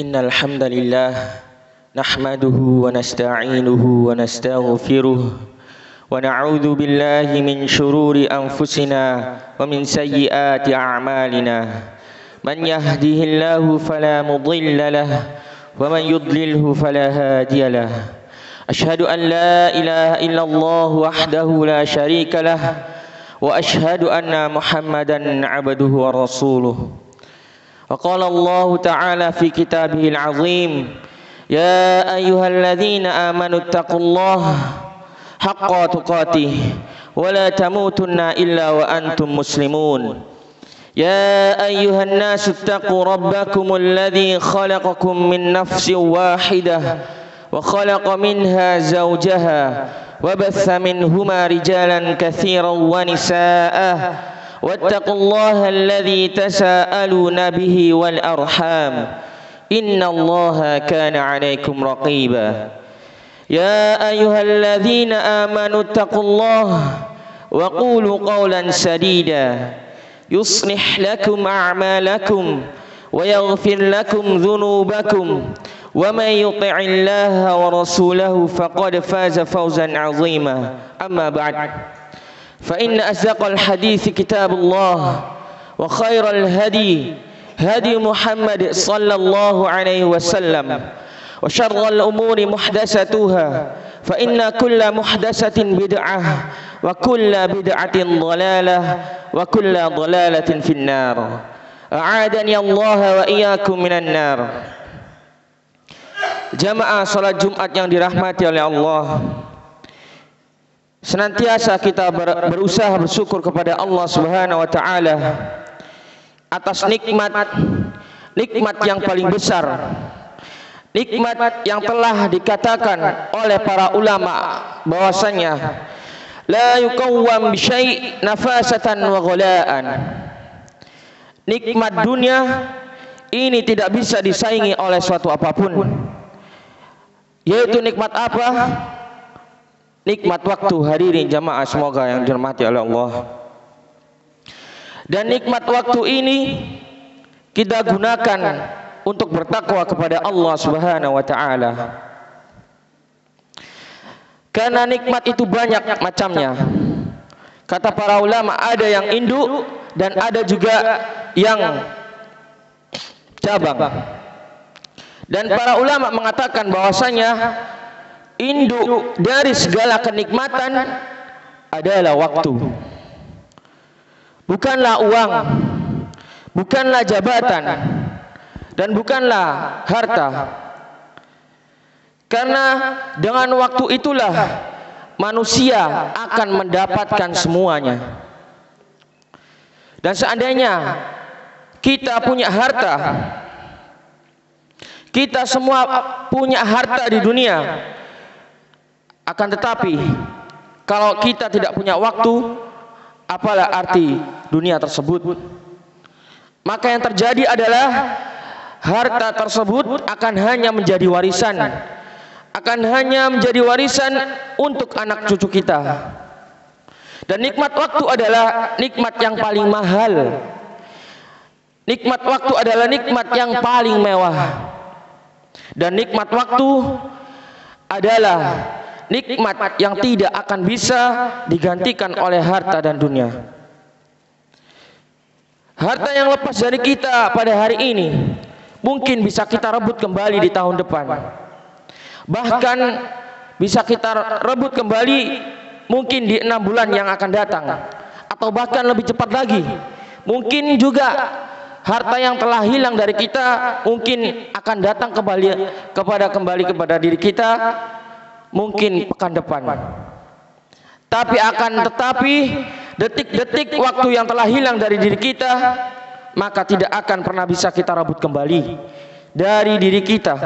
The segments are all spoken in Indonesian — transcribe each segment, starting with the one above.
Innal hamdalillah nahmaduhu wa nasta'inuhu wa nastaghfiruh wa na'udzu billahi min shururi anfusina wa min sayyiati a'malina. Man yahdihillahu fala mudilla lahu wa man yudlilhu fala hadiya lahu. Ashhadu an la ilaha illallah wahdahu la syarika lahu wa ashhadu anna Muhammadan 'abduhu wa rasuluh. وقال الله تعالى في كتابه العظيم يا أيها الذين آمنوا اتقوا الله حق تقاته ولا تموتن إلا وأنتم مسلمون يا أيها الناس اتقوا ربكم الذي خلقكم من نفس واحدة وخلق منها زوجها وبث منهما رجالا كثيرا ونساء واتقوا الله الذي تساءلون به والأرحام إن الله كان عليكم رقيبا يا أيها الذين آمنوا اتقوا الله وقولوا قولا سديدا يصلح لكم أعمالكم ويغفر لكم ذنوبكم ومن يطع الله ورسوله فقد فاز فوزا عظيما أما بعد فإن أصدق الحديث كتاب الله وخير الهدي هدي محمد صلى الله عليه وسلم وشر الأمور محدثاتها فإن كل محدثة بدعة وكل بدعة ضلالة وكل ضلالة في النار أعاذني الله وإياكم من النار. Jamaah salat Jumat yang dirahmati oleh Allah, senantiasa kita berusaha bersyukur kepada Allah Subhanahu wa taala atas nikmat yang paling besar, nikmat yang telah dikatakan oleh para ulama bahwasanya la yuqawwam bi syai' nafasatan wa ghala'an. Nikmat dunia ini tidak bisa disaingi oleh suatu apapun. Yaitu nikmat apa? Nikmat waktu. Hadirin jamaah semoga yang dirahmati oleh Allah. Dan nikmat waktu ini kita gunakan untuk bertakwa kepada Allah Subhanahu wa taala. Karena nikmat itu banyak macamnya. Kata para ulama, ada yang induk dan ada juga yang cabang. Dan para ulama mengatakan bahwasanya induk dari segala kenikmatan adalah waktu. Bukanlah uang, bukanlah jabatan, dan bukanlah harta. Karena dengan waktu itulah manusia akan mendapatkan semuanya. Dan seandainya kita punya harta, kita semua punya harta di dunia, akan tetapi kalau kita tidak punya waktu, apalah arti dunia tersebut? Maka yang terjadi adalah harta tersebut akan hanya menjadi warisan, akan hanya menjadi warisan untuk anak cucu kita. Dan nikmat waktu adalah nikmat yang paling mahal. Nikmat waktu adalah nikmat yang paling mewah. Dan nikmat waktu adalah nikmat yang tidak akan bisa digantikan oleh harta dan dunia. Harta yang lepas dari kita pada hari ini mungkin bisa kita rebut kembali di tahun depan. Bahkan bisa kita rebut kembali mungkin di 6 bulan yang akan datang, atau bahkan lebih cepat lagi. Mungkin juga harta yang telah hilang dari kita mungkin akan datang kembali kepada diri kita mungkin pekan depan. Tetapi detik-detik waktu yang telah hilang dari diri kita maka tidak akan pernah bisa kita rebut kembali dari diri kita.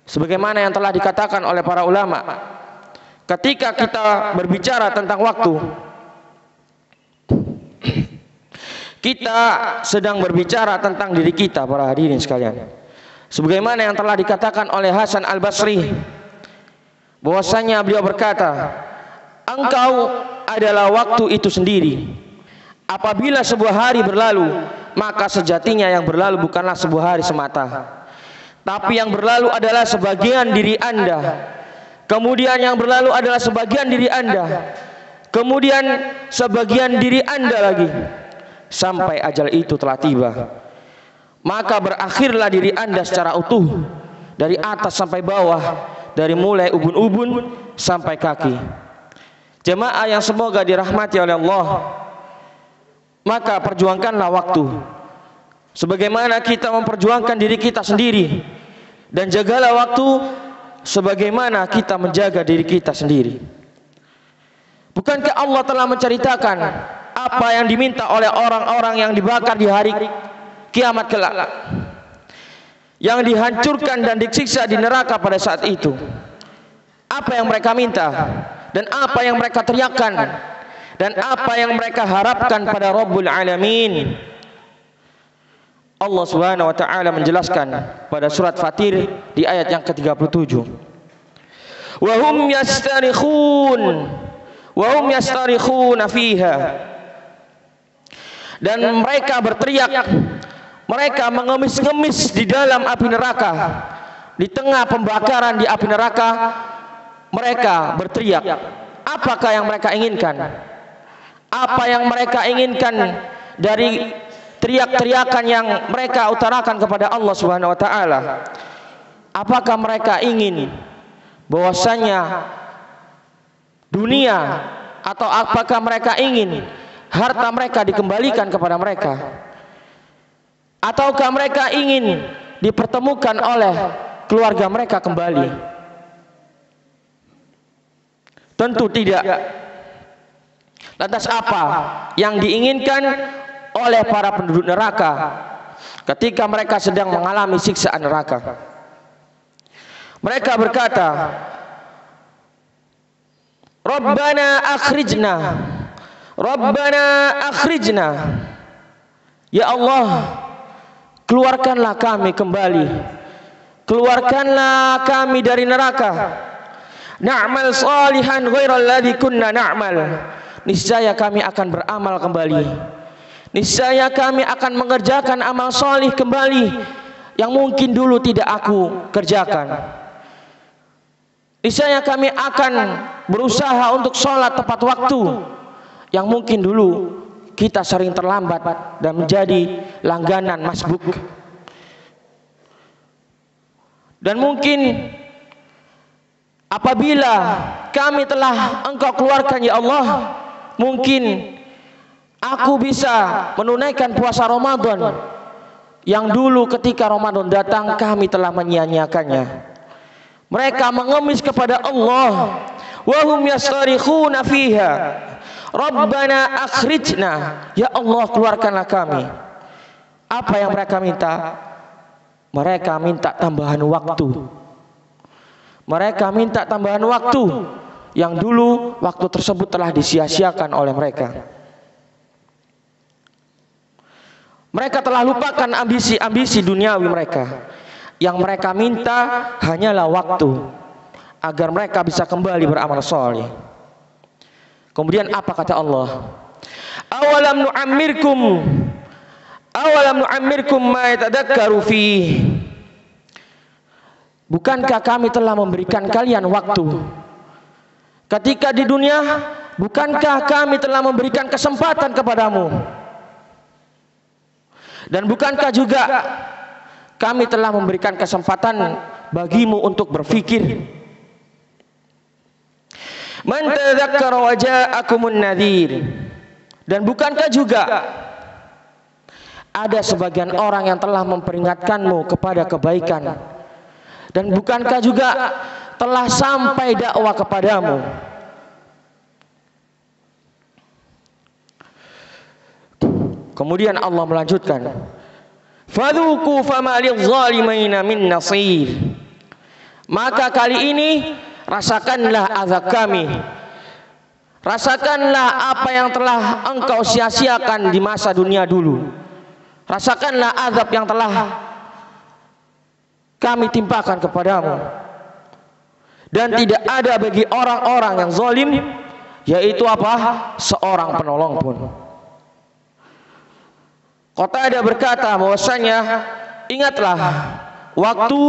Sebagaimana yang telah dikatakan oleh para ulama, ketika kita berbicara tentang waktu, kita sedang berbicara tentang diri kita, para hadirin sekalian. Sebagaimana yang telah dikatakan oleh Hasan Al-Basri, bahwasanya beliau berkata, engkau adalah waktu itu sendiri. Apabila sebuah hari berlalu, maka sejatinya yang berlalu bukanlah sebuah hari semata. tapi yang berlalu adalah sebagian diri Anda. Kemudian yang berlalu adalah sebagian diri Anda. Kemudian sebagian diri Anda lagi, sampai ajal itu telah tiba. Maka berakhirlah diri Anda secara utuh, dari atas sampai bawah, dari mulai ubun-ubun sampai kaki. Jemaah yang semoga dirahmati oleh Allah, maka perjuangkanlah waktu sebagaimana kita memperjuangkan diri kita sendiri, dan jagalah waktu sebagaimana kita menjaga diri kita sendiri. Bukankah Allah telah menceritakan apa yang diminta oleh orang-orang yang dibakar di hari kiamat kelak, yang dihancurkan dan disiksa di neraka pada saat itu? Apa yang mereka minta, dan apa yang mereka teriakkan, dan apa yang mereka harapkan pada Rabbul Alamin? Allah Subhanahu wa taala menjelaskan pada surat Fatir di ayat yang ke-37. Wa hum yastarikhuna fiha. Dan mereka berteriak, mereka mengemis-ngemis di dalam api neraka. Di tengah pembakaran di api neraka, mereka berteriak. Apakah yang mereka inginkan? Apa yang mereka inginkan dari teriak-teriakan yang mereka utarakan kepada Allah Subhanahu wa taala? Apakah mereka ingin bahwasanya dunia, atau apakah mereka ingin harta mereka dikembalikan kepada mereka? Ataukah mereka ingin dipertemukan oleh keluarga mereka kembali? Tentu tidak. Lantas apa yang diinginkan oleh para penduduk neraka ketika mereka sedang mengalami siksaan neraka? Mereka berkata, Rabbana akhrijna, Rabbana akhrijna. Ya Allah, keluarkanlah kami kembali, keluarkanlah kami dari neraka. Na'mal salihan ghairal ladzi kunna na'mal. Niscaya kami akan beramal kembali. Niscaya kami akan mengerjakan amal salih kembali yang mungkin dulu tidak aku kerjakan. Niscaya kami akan berusaha untuk sholat tepat waktu yang mungkin dulu kita sering terlambat dan menjadi langganan masbuk. Dan mungkin apabila kami telah Engkau keluarkan ya Allah, mungkin aku bisa menunaikan puasa Ramadan yang dulu ketika Ramadan datang kami telah menyia-nyiakannya. Mereka mengemis kepada Allah. Wa hum yastarikhuna fiha. Rabbana akhrijna. Ya Allah, keluarkanlah kami. Apa yang mereka minta? Mereka minta tambahan waktu. Mereka minta tambahan waktu yang dulu waktu tersebut telah disia-siakan oleh mereka. Mereka telah lupakan ambisi-ambisi duniawi mereka. Yang mereka minta hanyalah waktu agar mereka bisa kembali beramal saleh. Kemudian apa kata Allah? Awalam nu'ammirkum ma yatadakkaru fi. Bukankah kami telah memberikan kalian waktu ketika di dunia? Bukankah kami telah memberikan kesempatan kepadamu? Dan bukankah juga kami telah memberikan kesempatan bagimu untuk berfikir? Man tadzakkara wa ja'akumun nadhir. Dan bukankah juga ada sebagian orang yang telah memperingatkanmu kepada kebaikan? Dan bukankah juga telah sampai dakwah kepadamu? Kemudian Allah melanjutkan, fadzuqu fama lidh-dhalimin min nasir. Maka kali ini rasakanlah azab kami. Rasakanlah apa yang telah engkau sia-siakan di masa dunia dulu. Rasakanlah azab yang telah kami timpakan kepadamu. Dan tidak ada bagi orang-orang yang zalim, yaitu apa? Seorang penolong pun. Qatadah berkata bahwasanya, ingatlah waktu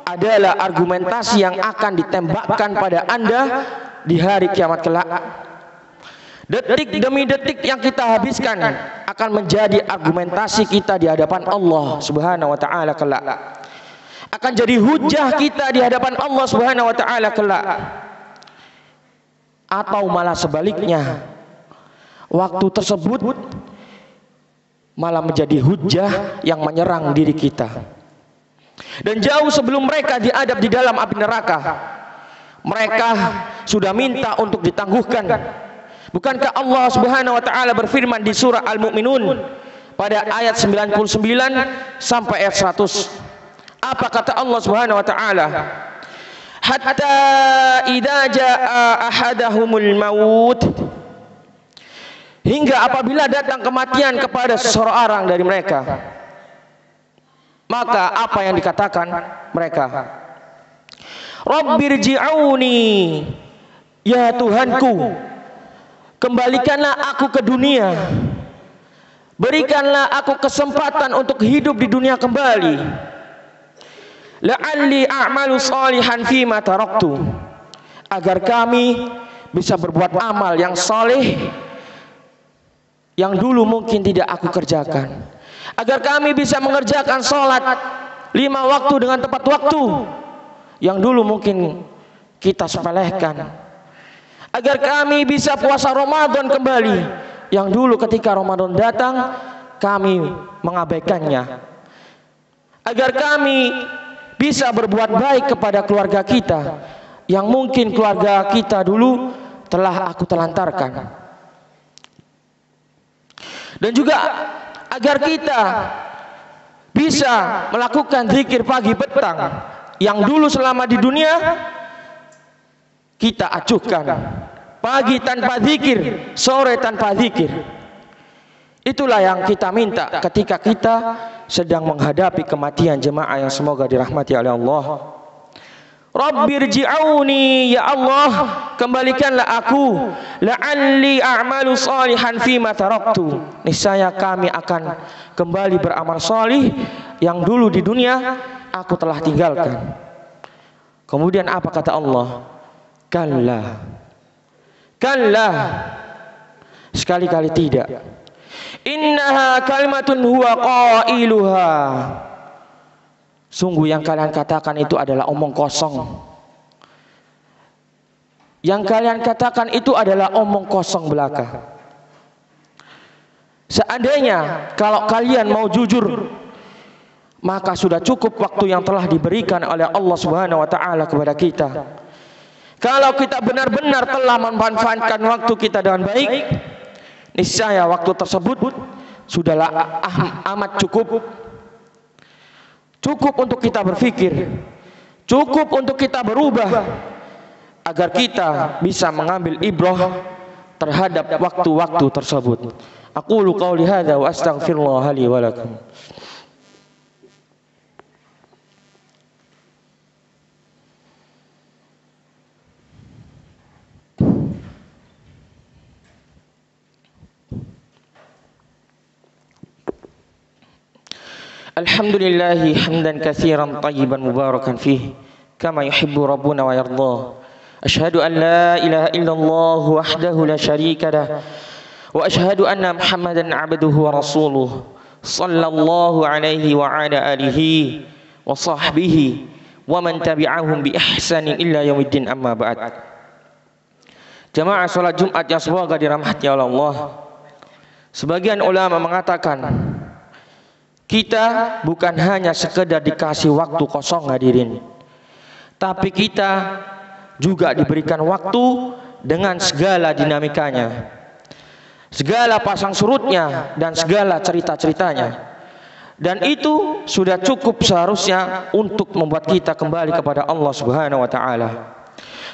adalah argumentasi yang akan ditembakkan pada Anda di hari kiamat kelak. Detik demi detik yang kita habiskan akan menjadi argumentasi kita di hadapan Allah Subhanahu wa taala kelak. Akan jadi hujah kita di hadapan Allah Subhanahu wa taala kelak. Atau malah sebaliknya, waktu tersebut malah menjadi hujah yang menyerang diri kita. Dan jauh sebelum mereka diadab di dalam api neraka, mereka sudah minta untuk ditangguhkan. Bukankah Allah Subhanahu wa taala berfirman di surah Al-Mu'minun pada ayat 99 sampai ayat 100? Apa kata Allah Subhanahu wa taala? Hatta idza jaa ahadahumul maut, hingga apabila datang kematian kepada seseorang dari mereka, maka apa yang dikatakan mereka? Rabbirji'uni, ya Tuhanku, kembalikanlah aku ke dunia, berikanlah aku kesempatan untuk hidup di dunia kembali, la'alli a'malu salihan fima taraktu, agar kami bisa berbuat amal yang saleh yang dulu mungkin tidak aku kerjakan, agar kami bisa mengerjakan sholat 5 waktu dengan tepat waktu yang dulu mungkin kita sepelehkan, agar kami bisa puasa Ramadan kembali yang dulu ketika Ramadan datang kami mengabaikannya, agar kami bisa berbuat baik kepada keluarga kita yang mungkin keluarga kita dulu telah aku telantarkan, dan juga agar kita bisa melakukan zikir pagi petang yang dulu selama di dunia kita acuhkan, pagi tanpa zikir, sore tanpa zikir. Itulah yang kita minta ketika kita sedang menghadapi kematian, jemaah yang semoga dirahmati oleh Allah. Rabbirji'uni, ya Allah, kembalikanlah aku, la'alli a'malu salihan fima taraktu, niscaya kami akan kembali beramal salih yang dulu di dunia aku telah tinggalkan. Kemudian apa kata Allah? Kalla, kalla, sekali-kali tidak. Innaha kalimatun huwa qailuha, sungguh yang kalian katakan itu adalah omong kosong. Yang kalian katakan itu adalah omong kosong belaka. Seandainya kalau kalian mau jujur, maka sudah cukup waktu yang telah diberikan oleh Allah Subhanahu wa taala kepada kita. Kalau kita benar-benar telah memanfaatkan waktu kita dengan baik, niscaya waktu tersebut sudahlah amat cukup. Cukup untuk kita berpikir, cukup untuk kita berubah, agar kita bisa mengambil ibrah terhadap waktu-waktu tersebut. Aqulu qauli hadza wa astaghfirullah li wa lakum. Alhamdulillahi hamdan katsiran tayyiban mubarakan fih kama yuhibbu rabbuna wa yardah. Asyhadu an la ilaha illallah wahdahu la syarika lah wa asyhadu anna Muhammadan abduhu wa rasuluh sallallahu alaihi wa ala alihi wa sahbihi wa man tabi'ahum bi ihsanin illa yaumiddin, amma ba'd. Jamaah salat Jumat yang semoga dirahmati oleh Allah. Sebagian ulama mengatakan kita bukan hanya sekedar dikasih waktu kosong, hadirin, tapi kita juga diberikan waktu dengan segala dinamikanya, segala pasang surutnya dan segala cerita-ceritanya. Dan itu sudah cukup seharusnya untuk membuat kita kembali kepada Allah Subhanahu wa taala.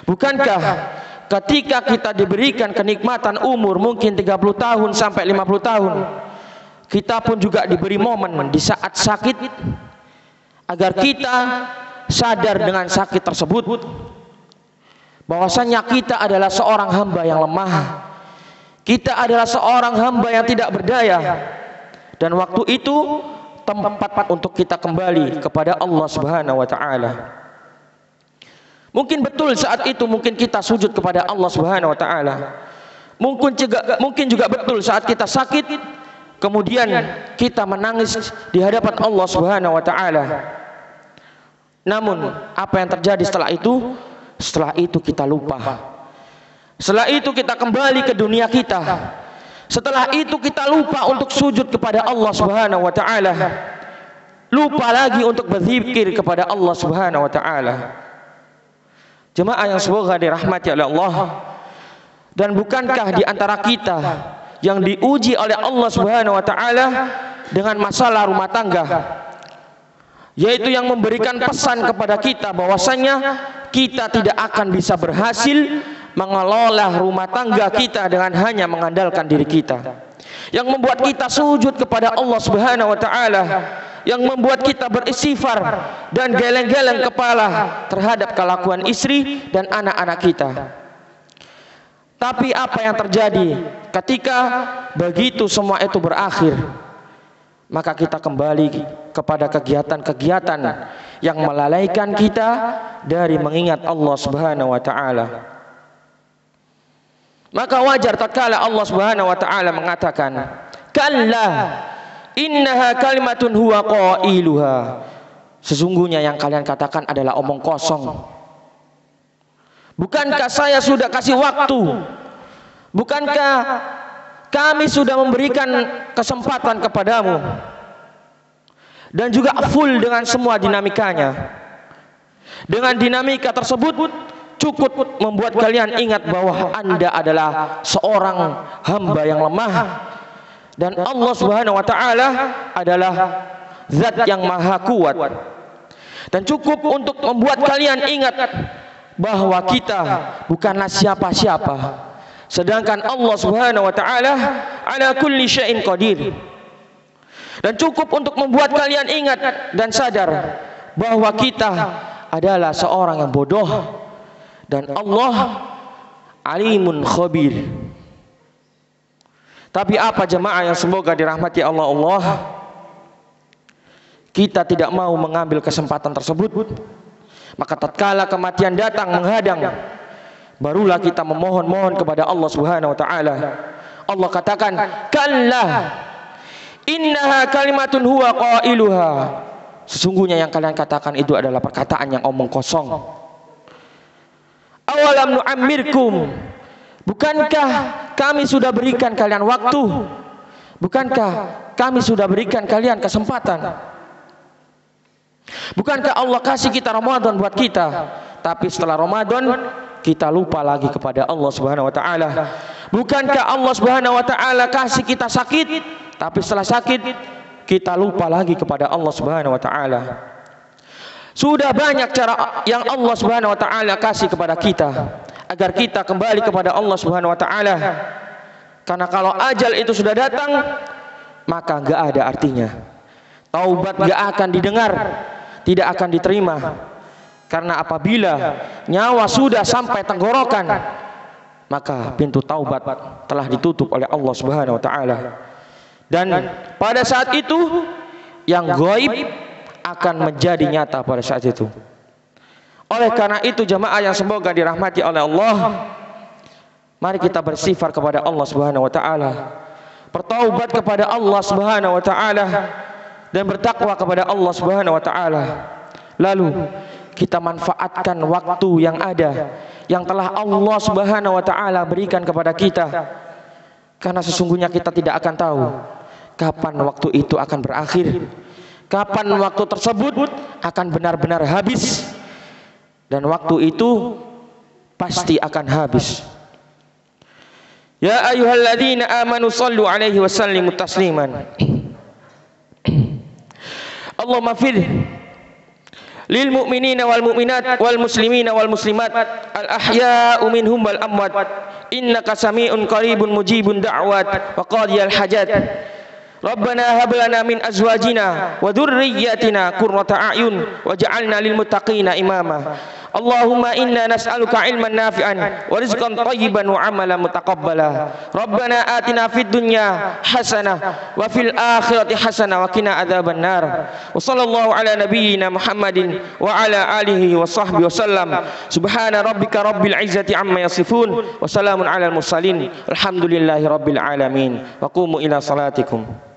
Bukankah ketika kita diberikan kenikmatan umur mungkin 30 tahun sampai 50 tahun, kita pun juga diberi momen di saat sakit agar kita sadar dengan sakit tersebut bahwasanya kita adalah seorang hamba yang lemah, kita adalah seorang hamba yang tidak berdaya, dan waktu itu tempat untuk kita kembali kepada Allah Subhanahu wa taala. Mungkin betul saat itu mungkin kita sujud kepada Allah Subhanahu wa taala. Mungkin juga betul saat kita sakit kemudian kita menangis di hadapan Allah Subhanahu wa taala. Namun apa yang terjadi setelah itu? Setelah itu kita lupa. Setelah itu kita kembali ke dunia kita. Setelah itu kita lupa untuk sujud kepada Allah Subhanahu wa taala. Lupa lagi untuk berzikir kepada Allah Subhanahu wa taala. Jemaah yang semoga dirahmati oleh Allah. Dan bukankah di antara kita yang diuji oleh Allah Subhanahu wa taala dengan masalah rumah tangga, yaitu yang memberikan pesan kepada kita bahwasanya kita tidak akan bisa berhasil mengelola rumah tangga kita dengan hanya mengandalkan diri kita, yang membuat kita sujud kepada Allah Subhanahu wa taala, yang membuat kita beristighfar dan geleng-geleng kepala terhadap kelakuan istri dan anak-anak kita. Tapi apa yang terjadi ketika begitu semua itu berakhir? Maka kita kembali kepada kegiatan-kegiatan yang melalaikan kita dari mengingat Allah Subhanahu wa taala. Maka wajar tatkala Allah Subhanahu wa taala mengatakan, "Kalla innaha kalimatun huwa qailuha." Sesungguhnya yang kalian katakan adalah omong kosong. Bukankah saya sudah kasih waktu? Bukankah kami sudah memberikan kesempatan kepadamu? Dan juga full dengan semua dinamikanya. Dengan dinamika tersebut cukup membuat kalian ingat bahwa Anda adalah seorang hamba yang lemah. Dan Allah Subhanahu wa taala adalah zat yang maha kuat. Dan cukup untuk membuat kalian ingat bahwa kita bukanlah siapa-siapa, sedangkan Allah Subhanahu wa taala ala kulli syai'in qadir. Dan cukup untuk membuat kalian ingat dan sadar bahwa kita adalah seorang yang bodoh dan Allah alimun khabir. Tapi apa jemaah yang semoga dirahmati Allah, kita tidak mau mengambil kesempatan tersebut. Maka tatkala kematian datang menghadang, barulah kita memohon-mohon kepada Allah Subhanahu wa taala. Allah katakan, "Kalla innaha kalimatun huwa qailuha." Sesungguhnya yang kalian katakan itu adalah perkataan yang omong kosong. Awalam nu'ammirkum, bukankah kami sudah berikan kalian waktu? Bukankah kami sudah berikan kalian kesempatan? Bukankah Allah kasih kita Ramadan buat kita, tapi setelah Ramadan kita lupa lagi kepada Allah Subhanahu wa taala? Bukankah Allah Subhanahu wa taala kasih kita sakit, tapi setelah sakit kita lupa lagi kepada Allah Subhanahu wa taala? Sudah banyak cara yang Allah Subhanahu wa taala kasih kepada kita agar kita kembali kepada Allah Subhanahu wa taala. Karena kalau ajal itu sudah datang, maka enggak ada artinya. Taubat enggak akan didengar, tidak akan diterima. Karena apabila nyawa sudah sampai tenggorokan, maka pintu taubat telah ditutup oleh Allah Subhanahu wa taala. Dan pada saat itu yang gaib akan menjadi nyata pada saat itu. Oleh karena itu jemaah yang semoga dirahmati oleh Allah, mari kita bersifat kepada Allah Subhanahu wa taala, bertaubat kepada Allah Subhanahu wa taala, dan bertakwa kepada Allah Subhanahu wa taala. Lalu kita manfaatkan waktu yang ada, yang telah Allah Subhanahu wa taala berikan kepada kita. Karena sesungguhnya kita tidak akan tahu kapan waktu itu akan berakhir, kapan waktu tersebut akan benar-benar habis, dan waktu itu pasti akan habis. Ya ayyuhalladzina amanu sallu alaihi wa sallimu tasliman. Allahumma fir lil mu'minina wal mu'minat wal muslimina wal muslimat al ahya'u minhum wal amwat innaka sami'un qaribun mujibun da'wat wa qadiyal hajat. Rabbana hab lana min azwajina wa dhurriyyatina qurrata a'yun waj'alna lil muttaqina imama. Allahumma inna nas'aluka ilman nafi'an wa rizqan thayyiban wa amalan mutaqabbala. Rabbana atina fid dunya hasanah wa fil akhirati hasanah wa qina adzabannar. Wa sallallahu ala nabiyyina Muhammadin wa ala alihi wa sahbihi wasallam. Subhana rabbika rabbil izzati amma yasifun wa salamun alal mursalin. Alhamdulillahi rabbil alamin. Wa qumu ila salatikum.